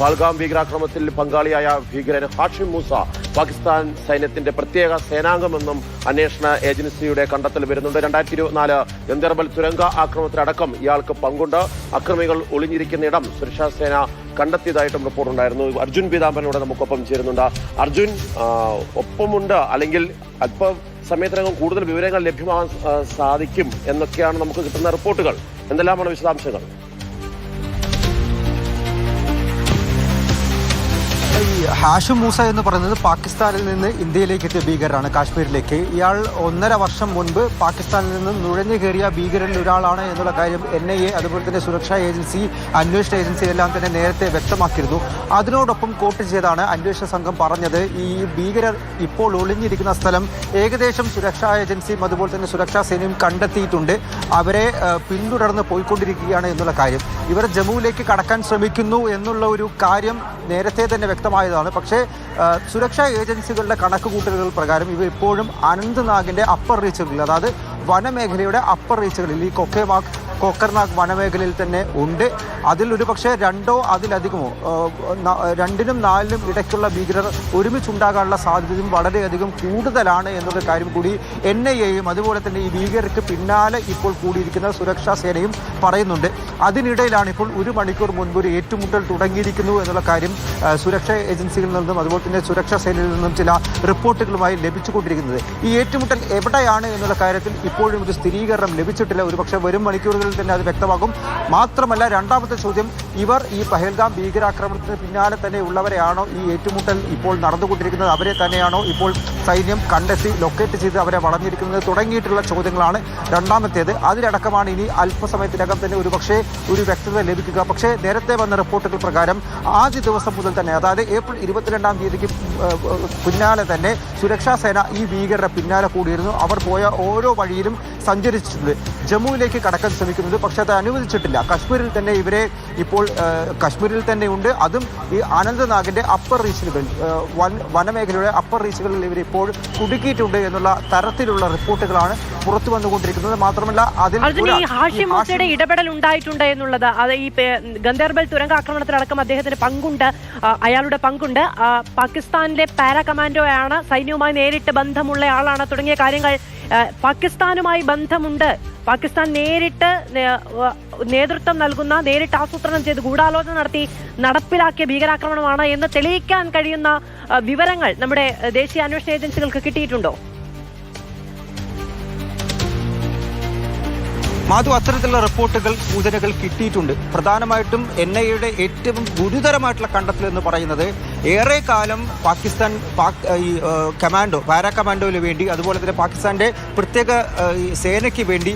പഹൽഗാം ഭീകരാക്രമണത്തിൽ പങ്കാളിയായ ഭീകരൻ ഹാഷിം മൂസ പാകിസ്ഥാൻ സൈന്യത്തിന്റെ പ്രത്യേക സേനാംഗമെന്നും അന്വേഷണ ഏജൻസിയുടെ കണ്ടെത്തൽ വരുന്നുണ്ട്. 2024 ഗന്ദർബൽ തുരങ്ക ആക്രമണത്തിലടക്കം ഇയാൾക്ക് പങ്കുണ്ട്. അക്രമികൾ ഒളിഞ്ഞിരിക്കുന്നിടം സുരക്ഷാ സേന കണ്ടെത്തിയതായിട്ടും റിപ്പോർട്ടുണ്ടായിരുന്നു. അർജുൻ പീതാംബരനോട് നമുക്കൊപ്പം ചേരുന്നുണ്ട്. അർജുൻ, ഒപ്പമുണ്ട് അല്ലെങ്കിൽ അല്പ സമയത്തിനകം കൂടുതൽ വിവരങ്ങൾ ലഭ്യമാകാൻ സാധിക്കും എന്നൊക്കെയാണ് നമുക്ക് കിട്ടുന്ന റിപ്പോർട്ടുകൾ. എന്തെല്ലാമാണ് വിശദാംശങ്ങൾ? ഹാഷിം മൂസ എന്ന് പറയുന്നത് പാകിസ്ഥാനിൽ നിന്ന് ഇന്ത്യയിലേക്ക് എത്തിയ ഭീകരനാണ്, കാശ്മീരിലേക്ക്. ഇയാൾ 1.5 വർഷം മുൻപ് പാകിസ്ഥാനിൽ നിന്ന് നുഴഞ്ഞു കയറിയ ഭീകരരിൽ ഒരാളാണ് എന്നുള്ള കാര്യം NIA അതുപോലെ തന്നെ സുരക്ഷാ ഏജൻസി, അന്വേഷണ ഏജൻസി എല്ലാം തന്നെ നേരത്തെ വ്യക്തമാക്കിയിരുന്നു. അതിനോടൊപ്പം കോട്ട് ചെയ്താണ് അന്വേഷണ സംഘം പറഞ്ഞത് ഈ ഭീകരർ ഇപ്പോൾ ഒളിഞ്ഞിരിക്കുന്ന സ്ഥലം ഏകദേശം സുരക്ഷാ ഏജൻസിയും അതുപോലെ തന്നെ സുരക്ഷാ സേനയും കണ്ടെത്തിയിട്ടുണ്ട്. അവരെ പിന്തുടർന്ന് പോയിക്കൊണ്ടിരിക്കുകയാണ് എന്നുള്ള കാര്യം. ഇവർ ജമ്മുവിലേക്ക് കടക്കാൻ ശ്രമിക്കുന്നു എന്നുള്ള ഒരു കാര്യം നേരത്തെ തന്നെ വ്യക്തമായതാണ്. പക്ഷേ സുരക്ഷാ ഏജൻസികളുടെ കണക്കുകൂട്ടലുകൾ പ്രകാരം ഇവർ ഇപ്പോഴും അനന്ത്നാഗിൻ്റെ അപ്പർ റീച്ചുകളിൽ, അതായത് വനമേഖലയുടെ അപ്പർ റീച്ചുകളിൽ, ഈ കൊക്കർനാഗ് വനമേഖലയിൽ തന്നെ ഉണ്ട്. അതിൽ ഒരു പക്ഷേ 2ഓ അതിലധികമോ 2നും 4നും ഇടയ്ക്കുള്ള ഭീകരർ ഒരുമിച്ചുണ്ടാകാനുള്ള സാധ്യതയും വളരെയധികം കൂടുതലാണ് എന്നുള്ള കാര്യം കൂടി NIAയും അതുപോലെ തന്നെ ഈ ഭീകരർക്ക് പിന്നാലെ ഇപ്പോൾ കൂടിയിരിക്കുന്ന സുരക്ഷാ സേനയും പറയുന്നുണ്ട്. അതിനിടയിലാണ് ഇപ്പോൾ 1 മണിക്കൂർ മുൻപ് ഒരു ഏറ്റുമുട്ടൽ തുടങ്ങിയിരിക്കുന്നു എന്നുള്ള കാര്യം സുരക്ഷാ ഏജൻസികളിൽ നിന്നും അതുപോലെ തന്നെ സുരക്ഷാ സേനയിൽ നിന്നും ചില റിപ്പോർട്ടുകളുമായി ലഭിച്ചുകൊണ്ടിരിക്കുന്നത്. ഈ ഏറ്റുമുട്ടൽ എവിടെയാണ് എന്നുള്ള കാര്യത്തിൽ ഇപ്പോഴും ഒരു സ്ഥിരീകരണം ലഭിച്ചിട്ടില്ല. ഒരുപക്ഷെ വരും മണിക്കൂറുകളിൽ തന്നെ അത് വ്യക്തമാകും. മാത്രമല്ല, രണ്ടാമത്തെ ചോദ്യം, ഇവർ ഈ പഹൽഗാം ഭീകരാക്രമണത്തിന് പിന്നാലെ തന്നെ ഉള്ളവരെയാണോ ഈ ഏറ്റുമുട്ടൽ ഇപ്പോൾ നടന്നുകൊണ്ടിരിക്കുന്നത്? അവരെ തന്നെയാണോ ഇപ്പോൾ സൈന്യം കണ്ടെത്തി ലൊക്കേറ്റ് ചെയ്ത് അവരെ വളഞ്ഞിരിക്കുന്നത്? തുടങ്ങിയിട്ടുള്ള ചോദ്യങ്ങളാണ് രണ്ടാമത്തേത്. അതിലടക്കമാണ് ഇനി അല്പസമയത്തിനകം തന്നെ ഒരുപക്ഷെ ഒരു വ്യക്തത ലഭിക്കുക. പക്ഷേ നേരത്തെ വന്ന റിപ്പോർട്ടുകൾ പ്രകാരം ആദ്യ ദിവസം മുതൽ തന്നെ, അതായത് ഏപ്രിൽ 22-ാം തീയതിക്ക് പിന്നാലെ തന്നെ സുരക്ഷാ സേന ഈ ഭീകരരുടെ പിന്നാലെ കൂടിയിരുന്നു. അവർ പോയ ഓരോ വഴിയിലും സഞ്ചരിച്ചിട്ടുണ്ട്. ജമ്മുവിലേക്ക് കടക്കാൻ ശ്രമിക്കുന്നത്, പക്ഷേ അത് അനുവദിച്ചിട്ടില്ല. കശ്മീരിൽ തന്നെ ഇവരെ ഇപ്പോൾ കശ്മീരിൽ തന്നെ ഉണ്ട്. അതും ഈ അനന്ത്നാഗിന്റെ അപ്പർ റീച്ചുകൾ, വനമേഖലയുടെ അപ്പർ റീച്ചുകളിൽ ഇവരിപ്പോൾ കുടുക്കിയിട്ടുണ്ട് എന്നുള്ള തരത്തിലുള്ള റിപ്പോർട്ടുകളാണ് പുറത്തു വന്നുകൊണ്ടിരിക്കുന്നത്. മാത്രമല്ല, അതിൽ ഹാഷിം മൂസയുടെ ഇടപെടൽ ഉണ്ടായിട്ടുണ്ട് എന്നുള്ളത്, അത് ഈ ഗന്ദർബൽ തുരങ്കാക്രമണത്തിലടക്കം അദ്ദേഹത്തിന് പങ്കുണ്ട്, അയാളുടെ പങ്കുണ്ട്. പാകിസ്ഥാനിലെ പാരാ കമാൻഡോയാണ്, സൈന്യവുമായി നേരിട്ട് ബന്ധമുള്ള ആളാണ് തുടങ്ങിയ കാര്യങ്ങൾ. പാകിസ്ഥാനുമായി ബന്ധമുണ്ട്, പാകിസ്ഥാൻ നേരിട്ട് നേതൃത്വം നൽകുന്ന, നേരിട്ട് ആസൂത്രണം ചെയ്ത് ഗൂഢാലോചന നടത്തി നടപ്പിലാക്കിയ ഭീകരാക്രമണമാണ് എന്ന് തെളിയിക്കാൻ കഴിയുന്ന വിവരങ്ങൾ നമ്മുടെ ദേശീയ അന്വേഷണ ഏജൻസികൾക്ക് കിട്ടിയിട്ടുണ്ടോ? മാധു, അത്തരത്തിലുള്ള റിപ്പോർട്ടുകൾ, സൂചനകൾ കിട്ടിയിട്ടുണ്ട്. പ്രധാനമായിട്ടും NIAയുടെ ഏറ്റവും ഗുരുതരമായിട്ടുള്ള കണ്ടെത്തൽ എന്ന് പറയുന്നത്, ഏറെ കാലം പാകിസ്ഥാൻ പാരാ കമാൻഡോയിന് വേണ്ടി അതുപോലെ തന്നെ പാകിസ്ഥാന്റെ പ്രത്യേക സേനയ്ക്ക് വേണ്ടി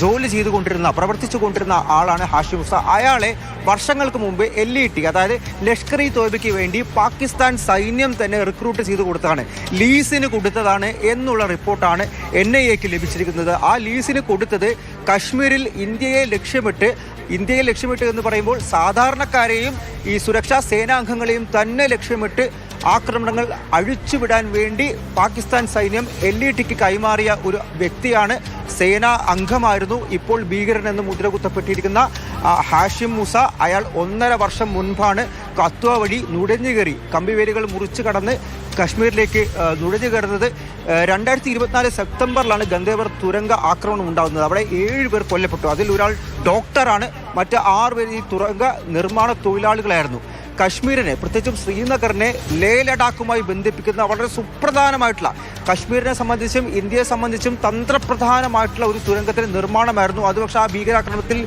ജോലി ചെയ്തുകൊണ്ടിരുന്ന, പ്രവർത്തിച്ചു കൊണ്ടിരുന്ന ആളാണ് ഹാഷിം മൂസ. അയാളെ വർഷങ്ങൾക്ക് മുമ്പ് LET, അതായത് ലഷ്കർ ഇ തോയ്ബയ്ക്ക് വേണ്ടി പാകിസ്ഥാൻ സൈന്യം തന്നെ റിക്രൂട്ട് ചെയ്ത് കൊടുത്തതാണ്, ലീസിന് കൊടുത്തതാണ് എന്നുള്ള റിപ്പോർട്ടാണ് NIAക്ക് ലഭിച്ചിരിക്കുന്നത്. ആ ലീസിന് കൊടുത്തത് കശ്മീരിൽ ഇന്ത്യയെ ലക്ഷ്യമിട്ട് എന്ന് പറയുമ്പോൾ സാധാരണക്കാരെയും ഈ സുരക്ഷാ സേനാംഗങ്ങളെയും തന്നെ ലക്ഷ്യമിട്ട് ആക്രമണങ്ങൾ അഴിച്ചുവിടാൻ വേണ്ടി പാകിസ്ഥാൻ സൈന്യം LETക്ക് കൈമാറിയ ഒരു വ്യക്തിയാണ്, സേനാ അംഗമായിരുന്നു ഇപ്പോൾ ഭീകരൻ എന്ന് മുദ്രകുത്തപ്പെട്ടിരിക്കുന്ന ഹാഷിം മൂസ. അയാൾ 1.5 വർഷം മുൻപാണ് കത്വ വഴി നുഴഞ്ഞുകയറി, കമ്പിവേലികൾ മുറിച്ചു കടന്ന് കശ്മീരിലേക്ക് നുഴഞ്ഞു കയറുന്നത്. 2024 സെപ്റ്റംബറിലാണ് ഗന്ദേവർ തുരങ്ക ആക്രമണം ഉണ്ടാകുന്നത്. അവിടെ 7 പേർ കൊല്ലപ്പെട്ടു. അതിൽ ഒരാൾ ഡോക്ടറാണ്, മറ്റ് 6 പേർ ഈ തുരങ്ക നിർമ്മാണ തൊഴിലാളികളായിരുന്നു. കശ്മീരിനെ, പ്രത്യേകിച്ചും ശ്രീനഗറിനെ ലേ ലഡാക്കുമായി ബന്ധിപ്പിക്കുന്ന വളരെ സുപ്രധാനമായിട്ടുള്ള, കശ്മീരിനെ സംബന്ധിച്ചും ഇന്ത്യയെ സംബന്ധിച്ചും തന്ത്രപ്രധാനമായിട്ടുള്ള ഒരു തുരങ്കത്തിന്റെ നിർമ്മാണമായിരുന്നു അത്. പക്ഷേ ആ ഭീകരാക്രമണത്തിൽ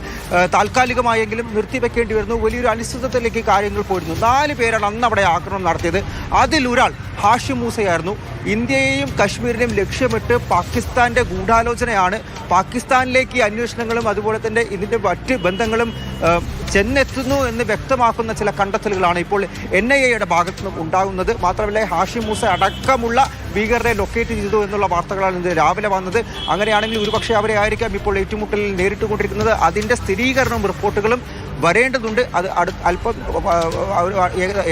താൽക്കാലികമായെങ്കിലും നിർത്തിവെക്കേണ്ടി വരുന്നു. വലിയൊരു അനിശ്ചിതത്വത്തിലേക്ക് കാര്യങ്ങൾ പോയിരുന്നു. 4 പേരാണ് അന്ന് അവിടെ ആക്രമണം നടത്തിയത്. അതിലൊരാൾ ഹാഷിം മൂസയായിരുന്നു. ഇന്ത്യയെയും കശ്മീരിനെയും ലക്ഷ്യമിട്ട് പാകിസ്ഥാന്റെ ഗൂഢാലോചനയാണ്. പാകിസ്ഥാനിലേക്ക് അന്വേഷണങ്ങളും അതുപോലെ തന്നെ ഇതിന്റെ മറ്റ് ബന്ധങ്ങളും ചെന്നെത്തുന്നു എന്ന് വ്യക്തമാക്കുന്ന ചില കണ്ടെത്തലുകളാണ് ഇപ്പോൾ NIAയുടെ ഭാഗത്തു നിന്നും ഉണ്ടാകുന്നത്. മാത്രമല്ല, ഹാഷിം മൂസ അടക്കമുള്ള ഭീകരരെ ലൊക്കേറ്റ് ചെയ്തു എന്നുള്ള വാർത്തകളാണ് ഇന്ന് രാവിലെ വന്നത്. അങ്ങനെയാണെങ്കിൽ ഒരുപക്ഷെ അവരെ ആയിരിക്കാം ഇപ്പോൾ ഏറ്റുമുട്ടലിൽ നേരിട്ടുകൊണ്ടിരിക്കുന്നത്. അതിന്റെ സ്ഥിരീകരണവും റിപ്പോർട്ടുകളും വരേണ്ടതുണ്ട്. അത് അല്പം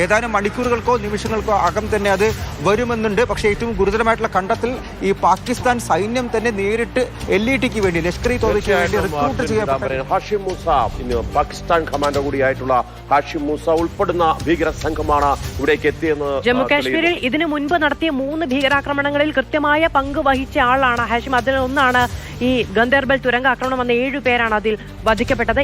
ഏതാനും മണിക്കൂറുകൾക്കോ നിമിഷങ്ങൾക്കോ അകം തന്നെ അത് വരുമെന്നുണ്ട്. പക്ഷേ ഏറ്റവും ഗുരുതരമായിട്ടുള്ള കണ്ടെത്തൽ ഈ പാകിസ്ഥാൻ സൈന്യം തന്നെ നേരിട്ട് LETക്ക് വേണ്ടി ലഷ്കർ-ഇ-തോയ്ബയ്ക്ക് വേണ്ടി റിക്രൂട്ട് ചെയ്യപ്പെട്ട ഹാഷിം മൂസ, ഇന്ന് പാകിസ്ഥാൻ കമാൻഡോ കൂടിയായിട്ടുള്ള ഹാഷിം മൂസ ഉൾപ്പെടുന്ന ഭീകര സംഘമാണ് ഇവിടേക്ക് എത്തിയെന്ന് ജമ്മു കാശ്മീരിൽ ഇതിനു മുൻപ് നടത്തിയ 3 ഭീകരാക്രമണങ്ങളിൽ കൃത്യമായ പങ്ക് വഹിച്ച ആളാണ് ഹാഷിം. അതിലൊന്നാണ് ഈ ഗന്ദേർബൽ തുരങ്ക ആക്രമണം വന്ന 7 പേരാണ് അതിൽ വധിക്കപ്പെട്ടത്.